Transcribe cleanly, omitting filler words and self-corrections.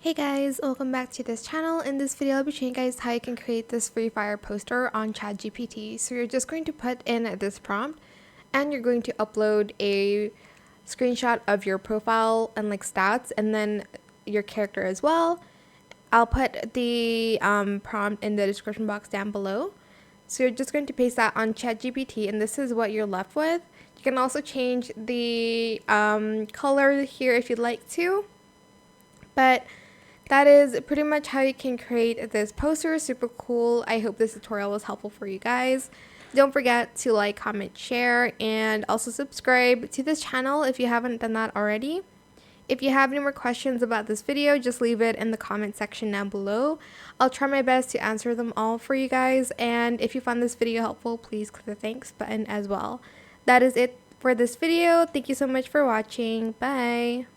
Hey guys, welcome back to this channel. In this video, I'll be showing you guys how you can create this Free Fire poster on ChatGPT. So you're just going to put in this prompt and you're going to upload a screenshot of your profile and like stats and then your character as well. I'll put the prompt in the description box down below. So you're just going to paste that on ChatGPT and this is what you're left with. You can also change the color here if you'd like to. But that is pretty much how you can create this poster. Super cool. I hope this tutorial was helpful for you guys. Don't forget to like, comment, share, and also subscribe to this channel if you haven't done that already. If you have any more questions about this video, just leave it in the comment section down below. I'll try my best to answer them all for you guys. And if you found this video helpful, please click the thanks button as well. That is it for this video. Thank you so much for watching. Bye.